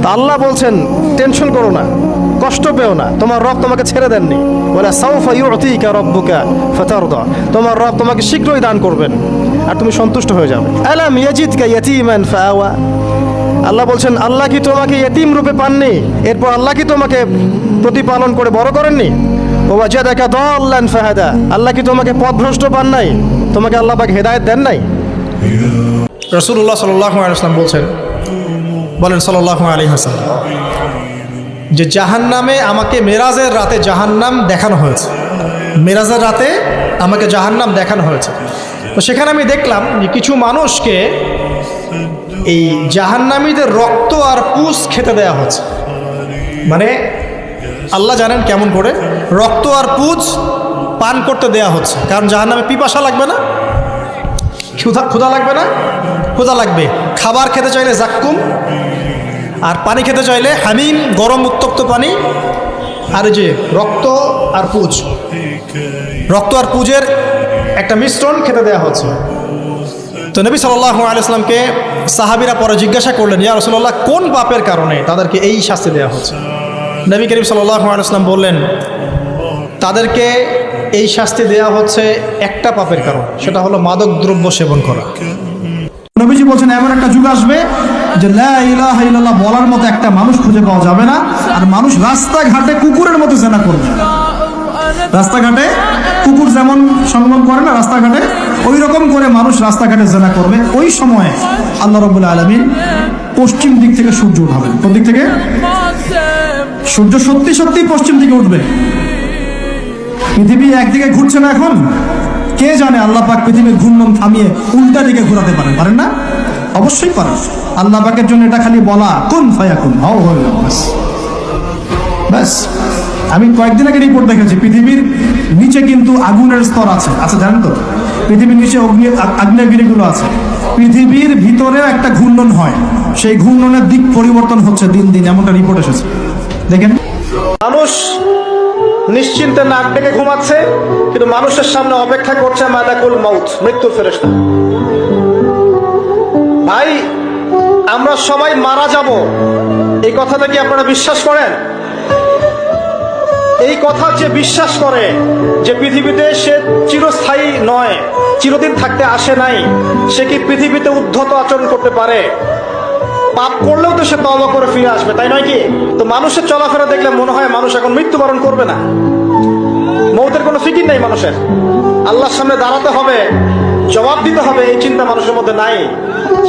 তা আল্লাহ বলছেন টেনশন করো না, কষ্ট পেও না, তোমার রব তোমাকে ছেড়ে দেননি। ওয়ালা সাউফা ইউতিকা রাব্বুকা ফাতারদা, তোমার রব তোমাকে শীঘ্রই দান করবেন আর তুমি সন্তুষ্ট হয়ে যাবে। আলাম ইয়াজিদকা ইয়াতীমান ফাআওয়া, আল্লাহ বলছেন আল্লাহ কি তোমাকে ইয়েতিম রূপে পাননি, এরপর আল্লাহ কি তোমাকে প্রতিপালন করে বড় করেননি? ওয়াজাদাকা দাল্লান ফাহাদা, আল্লাহ কি তোমাকে পথভ্রষ্ট পান নাই, তোমাকে আল্লাহ পাক হেদায়েত দেন নাই? রাসূলুল্লাহ সাল্লাল্লাহু আলাইহি ওয়াসাল্লাম বলেন সাল্লাল্লাহু আলাইহি ওয়াসাল্লাম যে জাহান্নামে আমাকে মেরাজের রাতে জাহান্নাম দেখানো হয়েছে, মেরাজের রাতে আমাকে জাহান্নাম দেখানো হয়েছে। তো সেখানে আমি দেখলাম যে কিছু মানুষকে এই জাহান্নামীদের রক্ত আর পুষ খেতে দেয়া হচ্ছে। মানে আল্লাহ জানেন কেমন করে, রক্ত আর পুষ পান করতে দেয়া হচ্ছে। কারণ জাহান্নামে পিপাসা লাগবে না, ক্ষুধা লাগবে না, ক্ষুধা লাগবে। খাবার খেতে চাইলে জাক্কুম, আর পানি খেতে চাইলে হামিম, গরম উত্তপ্ত পানি। আর যে রক্ত আর পুজ, রক্ত আর পুজের একটা মিশ্রণ খেতে দেওয়া হচ্ছে। তো নবী সাল্লাল্লাহু আলাইহি ওয়াসাল্লামকে সাহাবীরা পরে জিজ্ঞাসা করলেন, ইয়া রাসূলুল্লাহ কোন পাপের কারণে তাদেরকে এই শাস্তি দেওয়া হচ্ছে? নবী করিম সাল্লাল্লাহু আলাইহি ওয়াসাল্লাম বললেন, তাদেরকে এই শাস্তি দেওয়া হচ্ছে একটা পাপের কারণে, সেটা হলো মাদক দ্রব্য সেবন করা। নবীজি বলছেন এমন একটা যুগ আসবে যে লা ইলাহা ইল্লাল্লাহ বলার মতো একটা মানুষ খুঁজে পাওয়া যাবে না, আর মানুষ রাস্তাঘাটে কুকুরের মতো জেনা করবে। রাস্তাঘাটে কুকুর যেমন সংগ্রাম করে না রাস্তাঘাটে, ওই রকম করে মানুষ রাস্তাঘাটে জেনা করবে। ওই সময়ে আল্লাহ রাব্বুল আলামিন পশ্চিম দিক থেকে সূর্য উঠাবেন। কোন দিক থেকে? সূর্য সত্যি সত্যি পশ্চিম দিকে উঠবে। পৃথিবী একদিকে ঘুরছে না এখন, কে জানে আল্লাহ পাক পৃথিবীর ঘূর্ণন থামিয়ে উল্টা দিকে ঘোরাতে পারেন, পারেন না? অবশ্যই পারেন। আল্লাহ পাকের জন্য এটা খালি বলা, কুন ফায়াকুন, হও হয়ে গেল, ব্যাস। আমি কয়েকদিন আগে রিপোর্ট দেখেছি, পৃথিবীর নিচে কিন্তু আগুনের স্তর আছে, আচ্ছা জানেন তো? পৃথিবীর নিচে আগ্নেয়গিরিগুলো আছে। পৃথিবীর ভিতরেও একটা ঘূর্ণন হয়, সেই ঘূর্ণনের দিক পরিবর্তন হচ্ছে দিন দিন, এমনটা রিপোর্ট এসেছে। দেখেন, মানুষ নিশ্চিন্তে নাক ডেকে ঘুমাচ্ছে, কিন্তু মানুষের সামনে অপেক্ষা করছে মালাকুল মাউত, মৃত্যুর ফেরেশতা। ভাই, আমরা সবাই মারা যাব, এই কথাটা কি আপনারা বিশ্বাস করেন? এই কথা যে বিশ্বাস করে যে পৃথিবীতে সে চিরস্থায়ী নয়, চিরদিন থাকতে আসে নাই, সে কি পৃথিবীতে উদ্ধত আচরণ করতে পারে? পাপ করলেও তো সে তওবা করে ফিরে আসবে, তাই নয় কি? তো মানুষের চলাফেরা দেখলে মনে হয় মানুষ এখন মৃত্যুবরণ করবে না, মৌতের কোনো ফিকির নেই মানুষের। আল্লাহর সামনে দাঁড়াতে হবে, জবাব দিতে হবে, এই চিন্তা মানুষের মধ্যে নাই।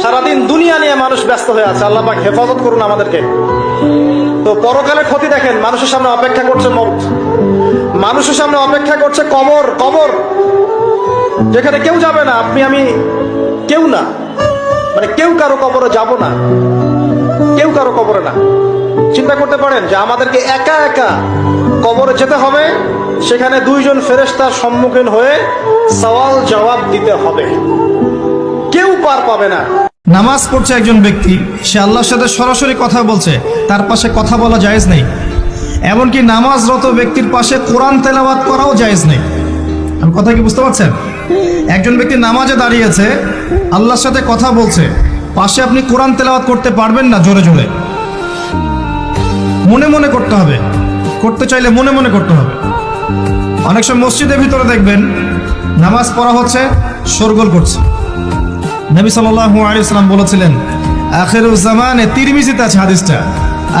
সারাদিন দুনিয়া নিয়ে মানুষ ব্যস্ত হয়ে আছে। আল্লাহ পাক হেফাজত করুন আমাদেরকে। তো পরকালের ক্ষতি দেখেন, মানুষের সামনে অপেক্ষা করছে মৌত, মানুষের সামনে অপেক্ষা করছে কবর। কবর যেখানে কেউ যাবে না, আপনি আমি কেউ না, মানে কেউ কারো কবরে যাব না, কেউ কারো কবরে না। চিন্তা করতে পারেন যে আমাদেরকে একা একা কবরে যেতে হবে, সেখানে দুইজন ফেরেশতার সম্মুখীন হয়ে সওয়াল জবাব দিতে হবে, কেউ পার পাবে না। নামাজ পড়ছে একজন ব্যক্তি, সে আল্লাহর সাথে সরাসরি কথা বলছে, তার পাশে কথা বলা জায়েজ নেই। এমনকি নামাজরত ব্যক্তির পাশে কোরআন তেলাওয়াত করাও জায়েজ নেই। আমি কথা কি বুঝতে পারছেন? একজন ব্যক্তি নামাজে দাঁড়িয়েছে, আল্লাহর সাথে কথা বলছে, পাশে আপনি কোরআন তেলাওয়াত করতে পারবেন না জোরে জোরে, মনে মনে করতে হবে, করতে চাইলে মনে মনে করতে হবে। অনেক সময় মসজিদের ভিতরে দেখবেন নামাজ পড়া হচ্ছে, শোরগোল করছে। নবী সাল্লাল্লাহু আলাইহি ওয়াসাল্লাম বলেছিলেন, আখিরুজ জামানে, তিরমিজিতে আছে হাদিসটা,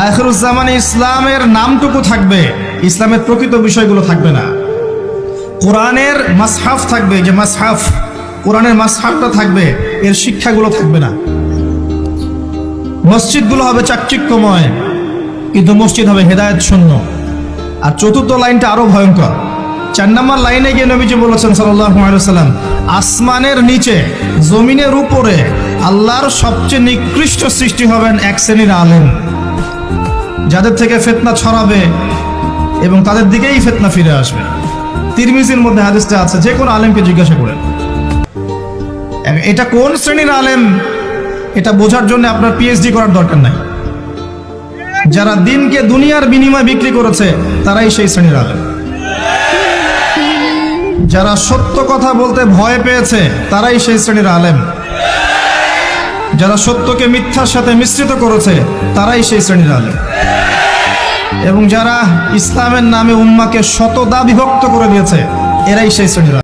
আখিরুজ জামানে ইসলামের নামটুকু থাকবে, ইসলামের প্রকৃত বিষয়গুলো থাকবে না। কোরআনের মাসহাফ থাকবে, যে মাসহাফ, কোরআনের মাসহাফটা থাকবে, এর শিক্ষাগুলো থাকবে না। মসজিদগুলো হবে চাকচিক্যময়, কিন্তু মসজিদ হবে হেদায়েত শূন্য। আর চতুর্থ লাইনটা আরো ভয়ঙ্কর। 4 নম্বর লাইনে গিয়ে নবীজি বলেছেন সাল্লাল্লাহু আলাইহি ওয়াসাল্লাম, আসমানের নিচে জমিনের উপরে আল্লাহর সবচেয়ে নিকৃষ্ট সৃষ্টি হবেন এক শ্রেণীর আলেম, যাদের থেকে ফিতনা ছড়াবে এবং তাদের দিকেই ফিতনা ফিরে আসবে। তিরমিজির মধ্যে হাদিসটা আছে, যে কোনো আলেমকে জিজ্ঞাসা করেন এটা কোন শ্রেণীর আলেম, এটা বোঝার জন্য আপনার পিএইচডি করার দরকার নাই। যারা দিনকে দুনিয়ার বিনিময়ে বিক্রি করেছে তারাই সেই শ্রেণীর আলেম। যারা সত্য কথা বলতে ভয় পেয়েছে তারাই সেই শ্রেণীর আলেম। যারা সত্যকে মিথ্যার সাথে মিশ্রিত করেছে তারাই সেই শ্রেণীর আলেম। এবং যারা ইসলামের নামে উম্মাকে শতদা বিভক্ত করে দিয়েছে এরাই সেই শ্রেণীর আলেম।